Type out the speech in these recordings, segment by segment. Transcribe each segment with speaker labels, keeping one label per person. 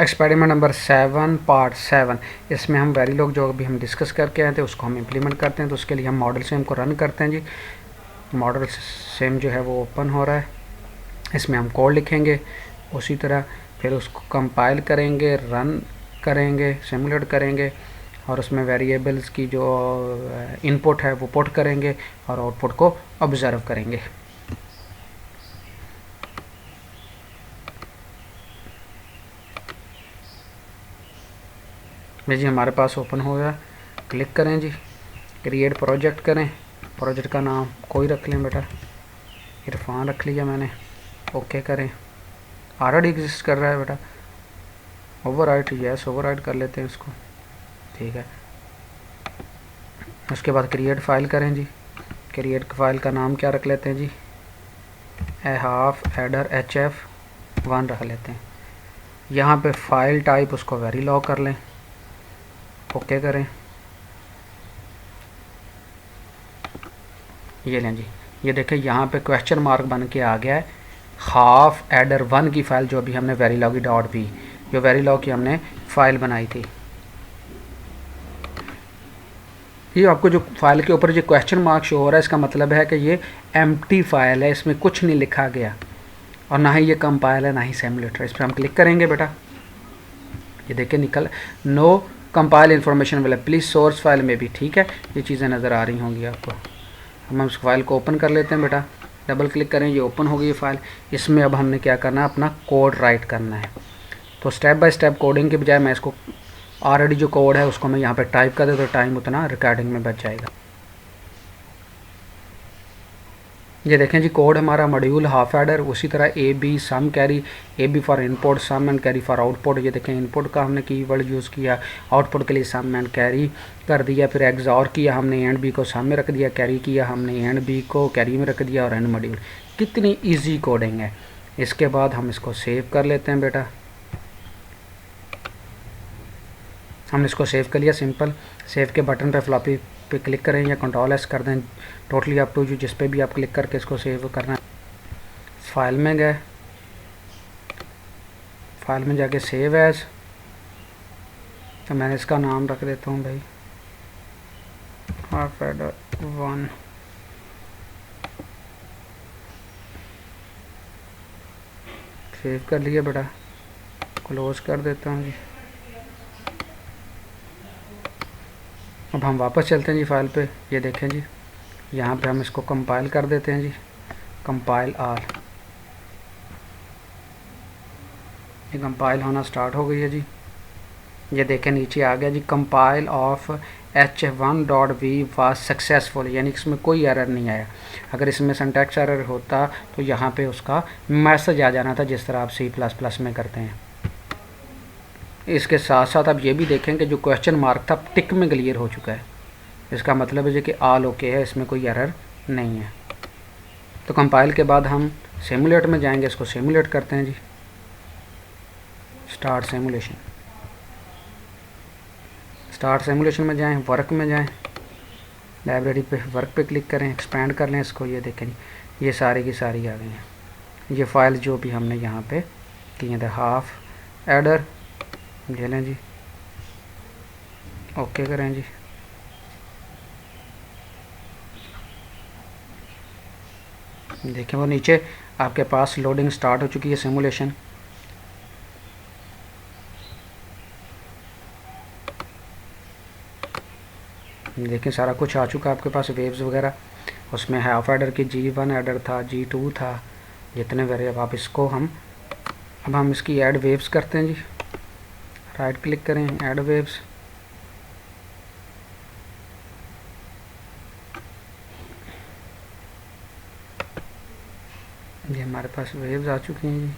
Speaker 1: Experiment number 7 part 7, इसमें हम वेरीलॉग जो अभी हम डिस्कस करके आए थे उसको हम इम्प्लीमेंट करते हैं। तो उसके लिए हम मॉडल सेम को रन करते हैं जी। मॉडल सेम जो है वो ओपन हो रहा है, इसमें हम कोड लिखेंगे उसी तरह, फिर उसको कंपाइल करेंगे, रन करेंगे, सिमुलेट करेंगे और उसमें वेरिएबल्स की जो इनपुट है वो पुट करेंगे और आउटपुट को ऑब्जर्व करेंगे। जी हमारे पास ओपन हो गया, क्लिक करें जी, क्रिएट प्रोजेक्ट करें, प्रोजेक्ट का नाम कोई रख लें बेटा, इरफान रख लिया मैंने, ओके करें। ऑलरेडी एग्जिस्ट कर रहा है बेटा, ओवरराइट, यस ओवरराइट कर लेते हैं इसको, ठीक है। उसके बाद क्रिएट फाइल करें जी, क्रिएट फाइल का नाम क्या रख लेते हैं जी, हाफ एडर HF1 रख लेते हैं। यहाँ पे फाइल टाइप उसको वेरीलॉग कर लें, ओके करें। ये लें जी, ये देखें यहाँ पे क्वेश्चन मार्क बन के आ गया है हाफ एडर 1 की फ़ाइल जो अभी हमने वेरीलॉगी डॉट भी जो वेरीलॉग की हमने फ़ाइल बनाई थी। ये आपको जो फाइल के ऊपर जो क्वेश्चन मार्क शो हो रहा है इसका मतलब है कि ये एम्प्टी फाइल है, इसमें कुछ नहीं लिखा गया और ना ही ये कंपाइल है ना ही सिमुलेटर। इस पर हम क्लिक करेंगे बेटा, ये देखिए निकल नो कंपाइल इन्फॉर्मेशन वाला, प्लीज़ सोर्स फाइल में भी, ठीक है। ये चीज़ें नज़र आ रही होंगी आपको। हम उस फाइल को ओपन कर लेते हैं बेटा, डबल क्लिक करें, ये ओपन हो गई ये फाइल। इसमें अब हमने क्या करना है, अपना कोड राइट करना है। तो स्टेप बाय स्टेप कोडिंग के बजाय मैं इसको ऑलरेडी जो कोड है उसको मैं यहाँ पे टाइप कर देता, तो टाइम उतना रिकॉर्डिंग में बच जाएगा। ये देखें जी कोड हमारा मॉड्यूल हाफ एडर, उसी तरह AB sum carry, AB for input, sum and carry for output. ये देखें इनपुट का हमने कीवर्ड यूज़ किया, आउटपुट के लिए सम एंड कैरी कर दिया, फिर एक्सॉर किया हमने, एंड बी को सम में रख दिया, कैरी किया हमने, एंड बी को कैरी में रख दिया और एंड मॉड्यूल। कितनी ईजी कोडिंग है। इसके बाद हम इसको सेव कर लेते हैं बेटा, हमने इसको सेव कर लिया। सिंपल सेव के बटन पे फ्लॉपी पे क्लिक करें या Ctrl+S कर दें, टोटली अप टू यू, जिस पे भी आप क्लिक करके इसको सेव करना है। फाइल में गए, फाइल में जाके सेव एज, तो मैंने इसका नाम रख देता हूँ भाई हाफ एडर 1। सेव कर लिया बेटा, क्लोज कर देता हूँ जी। अब हम वापस चलते हैं जी फाइल पे, ये देखें जी यहाँ पे हम इसको कंपाइल कर देते हैं जी, कंपाइल ऑल। ये कंपाइल होना स्टार्ट हो गई है जी। ये देखें नीचे आ गया जी, compile of H1.v was successful, यानी इसमें कोई एरर नहीं आया। अगर इसमें सिंटैक्स एरर होता तो यहाँ पे उसका मैसेज आ जाना था, जिस तरह आप C++ में करते हैं। इसके साथ साथ आप ये भी देखें कि जो क्वेश्चन मार्क था टिक में क्लियर हो चुका है, इसका मतलब है कि ऑल ओके है, इसमें कोई एरर नहीं है। तो कंपाइल के बाद हम सिमुलेट में जाएंगे, इसको सिमुलेट करते हैं जी, स्टार्ट सिमुलेशन। स्टार्ट सिमुलेशन में जाएं, वर्क में जाएं, लाइब्रेरी पे वर्क पे क्लिक करें, एक्सपैंड कर लें इसको। ये देखें जी ये सारी की सारी आ गई हैं ये फाइल जो भी हमने यहाँ पे किए थे हाफ एडर। ये लें जी, ओके करें जी। देखें वो नीचे आपके पास लोडिंग स्टार्ट हो चुकी है सिमुलेशन। देखें सारा कुछ आ चुका है आपके पास, वेव्स वगैरह। उसमें हाफ एडर की G1 एडर था, G2 था, जितने वेरिएबल आप इसको अब हम इसकी ऐड वेव्स करते हैं जी। राइट क्लिक करें, ऐड वेव्स, ये हमारे पास वेव्स आ चुकी हैं जी।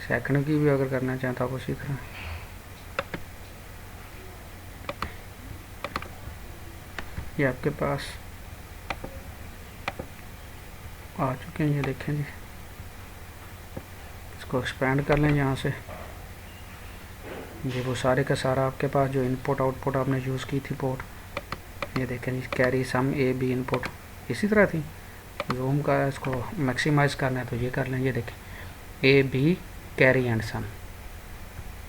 Speaker 1: सेकंड की भी अगर करना चाहता आप उसी तरह, ये आपके पास आ चुके हैं। ये देखें जी, इसको एक्सपेंड कर लें यहाँ से। ये वो सारे का सारा आपके पास जो इनपुट आउटपुट आपने यूज़ की थी पोर्ट, ये देखें जी कैरी सम AB इनपुट इसी तरह थी। जूम का इसको मैक्सिमाइज़ करना है तो ये कर लें, ये देखें AB कैरी एंड सम।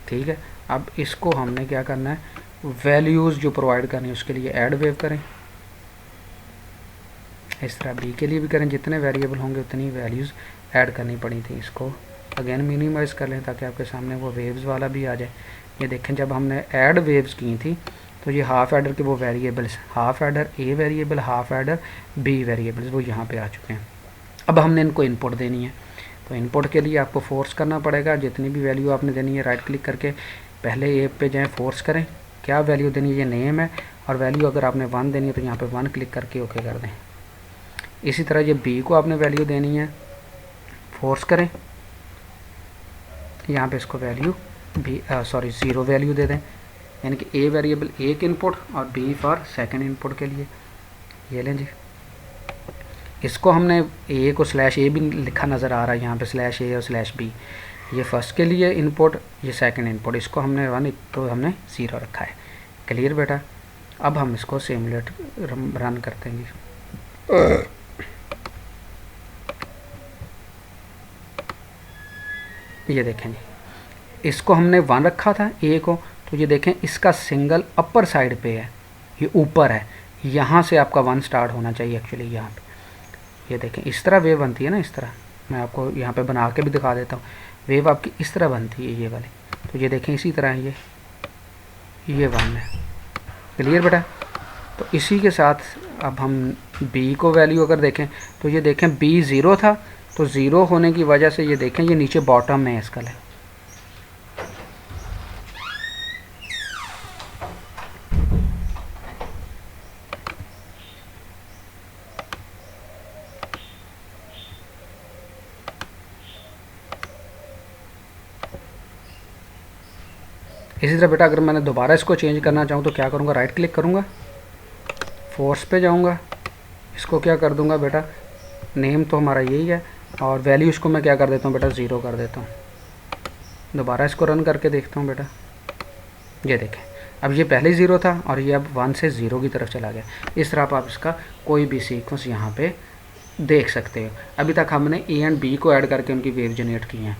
Speaker 1: ठीक है। अब इसको हमने क्या करना है, वैल्यूज़ जो प्रोवाइड करनी है उसके लिए ऐड वेव करें। इस तरह बी के लिए भी करें, जितने वेरिएबल होंगे उतनी वैल्यूज़ ऐड करनी पड़ी थी। इसको अगेन मिनिमाइज़ कर लें ताकि आपके सामने वो वेव्स वाला भी आ जाए। ये देखें, जब हमने ऐड वेव्स की थी तो ये हाफ एडर के वो variables, half adder A variable, half adder B variables, वो यहाँ पे आ चुके हैं। अब हमने इनको इनपुट देनी है, तो इनपुट के लिए आपको फोर्स करना पड़ेगा। जितनी भी वैल्यू आपने देनी है, राइट क्लिक करके पहले ए पे जाएँ, फोर्स करें, क्या वैल्यू देनी है, ये नेम है, और वैल्यू अगर आपने 1 देनी है तो यहाँ पे 1 क्लिक करके ओके कर दें। इसी तरह ये बी को आपने वैल्यू देनी है, फोर्स करें, यहाँ पे इसको वैल्यू बी सॉरी 0 वैल्यू दे दें, यानी कि ए वेरिएबल एक इनपुट और बी फॉर सेकंड इनपुट के लिए। ये लें जी, इसको हमने ए को स्लैश ए भी लिखा नज़र आ रहा है यहाँ पे, स्लैश ए और स्लैश बी, ये फर्स्ट के लिए इनपुट, ये सेकंड इनपुट, इसको हमने 1 तो हमने 0 रखा है। क्लियर बेटा। अब हम इसको सिमुलेट रन करते हैं जी। ये देखें जी, इसको हमने 1 रखा था ए को, तो ये देखें इसका सिंगल अपर साइड पे है, ये ऊपर है, यहाँ से आपका 1 स्टार्ट होना चाहिए एक्चुअली यहाँ पे। ये देखें इस तरह वेव बनती है ना, इस तरह मैं आपको यहाँ पे बना के भी दिखा देता हूँ। वेव आपकी इस तरह बनती है ये वाली, तो ये देखें इसी तरह ये 1 है। क्लियर बेटा। तो इसी के साथ अब हम बी को वैल्यू अगर देखें तो ये देखें बी 0 था, तो 0 होने की वजह से ये देखें ये नीचे बॉटम में है इसका है। इसी तरह बेटा अगर मैंने दोबारा इसको चेंज करना चाहूँ तो क्या करूँगा, राइट क्लिक करूँगा, फोर्स पे जाऊँगा, इसको क्या कर दूँगा बेटा, नेम तो हमारा यही है, और वैल्यू इसको मैं क्या कर देता हूँ बेटा, 0 कर देता हूँ। दोबारा इसको रन करके देखता हूँ बेटा। ये देखें अब ये पहले 0 था और ये अब 1 से 0 की तरफ चला गया। इस तरह आप इसका कोई भी सीक्वेंस यहाँ पे देख सकते हो। अभी तक हमने ए एंड बी को ऐड करके उनकी वेव जनरेट की हैं।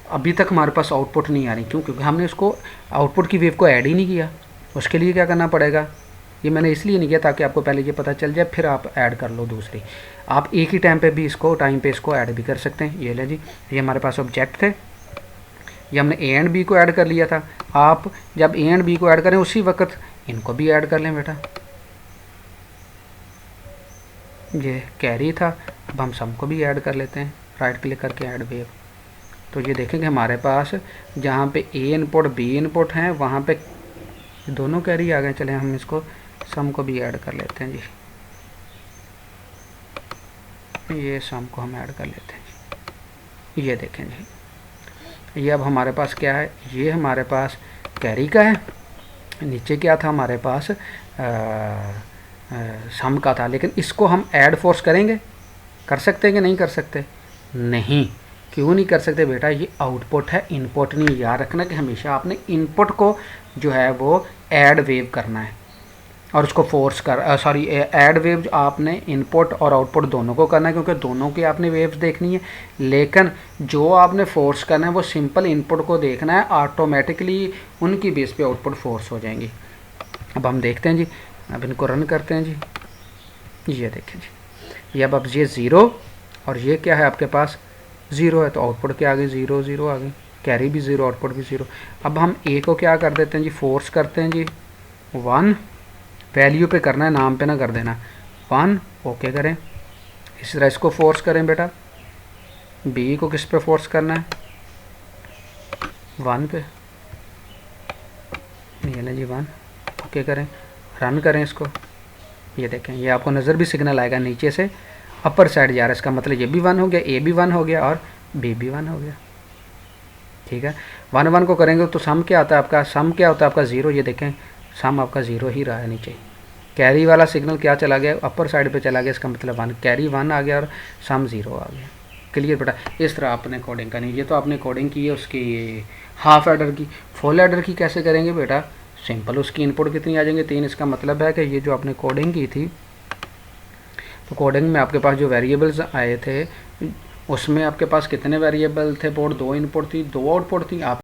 Speaker 1: अभी तक हमारे पास आउटपुट नहीं आ रही, क्यों? क्योंकि हमने उसको आउटपुट की वेव को ऐड ही नहीं किया। उसके लिए क्या करना पड़ेगा, ये मैंने इसलिए नहीं किया ताकि आपको पहले ये पता चल जाए, फिर आप ऐड कर लो दूसरी। आप एक ही टाइम पे इसको ऐड भी कर सकते हैं। ये ले जी, ये हमारे पास ऑब्जेक्ट थे, ये हमने ए एंड बी को ऐड कर लिया था। आप जब ए एंड बी को ऐड करें उसी वक्त इनको भी ऐड कर लें बेटा। ये कैरी था, अब हम सम को भी ऐड कर लेते हैं, राइट क्लिक करके ऐड वेव। तो ये देखेंगे हमारे पास जहाँ पे ए इनपुट बी इनपुट हैं वहाँ पे दोनों कैरी आ गए। चलें हम इसको सम को भी ऐड कर लेते हैं जी, ये सम को हम ऐड कर लेते हैं जी। ये देखें जी, ये अब हमारे पास क्या है, ये हमारे पास कैरी का है, नीचे क्या था हमारे पास सम का था। लेकिन इसको हम ऐड फोर्स करेंगे, कर सकते हैं कि नहीं कर सकते? नहीं। क्यों नहीं कर सकते बेटा, ये आउटपुट है, इनपुट नहीं। याद रखना कि हमेशा आपने इनपुट को जो है वो ऐड वेव करना है और उसको फोर्स ऐड वेव आपने इनपुट और आउटपुट दोनों को करना है, क्योंकि दोनों की आपने वेव्स देखनी है। लेकिन जो आपने फोर्स करना है वो सिंपल इनपुट को देखना है, ऑटोमेटिकली उनकी बेस पे आउटपुट फोर्स हो जाएंगी। अब हम देखते हैं जी, अब इनको रन करते हैं जी। ये देखें जी, ये अब ये 0 और ये क्या है आपके पास 0 है, तो आउटपुट क्या आ गई, 0 0 आ गई, कैरी भी 0, आउटपुट भी 0। अब हम ए को क्या कर देते हैं जी, फोर्स करते हैं जी 1, वैल्यू पे करना है, नाम पे ना कर देना, 1 ओके करें। इसी तरह इसको फोर्स करें बेटा, बी को किस पे फोर्स करना है, 1 पे, ये लें जी 1 ओके करें, रन करें इसको। ये देखें ये आपको नज़र भी सिग्नल आएगा नीचे से अपर साइड जा रहा है, इसका मतलब ये भी 1 हो गया, ए भी 1 हो गया और बी भी 1 हो गया। ठीक है, 1 1 को करेंगे तो सम क्या आता है आपका, सम क्या होता है आपका 0। ये देखें सम आपका 0 ही रहा है नीचे। कैरी वाला सिग्नल क्या चला गया, अपर साइड पे चला गया, इसका मतलब 1, कैरी 1 आ गया और सम 0 आ गया। क्लियर बेटा। इस तरह आपने कोडिंग करनी है। ये तो आपने कोडिंग की है उसकी हाफ एडर की। फुल एडर की कैसे करेंगे बेटा, सिंपल उसकी इनपुट कितनी आ जाएंगे, 3। इसका मतलब है कि ये जो आपने कोडिंग की थी, तो कोडिंग में आपके पास जो वेरिएबल्स आए थे उसमें आपके पास कितने वेरिएबल थे, पोर्ट 2 इनपुट थी, 2 आउटपुट थी। आप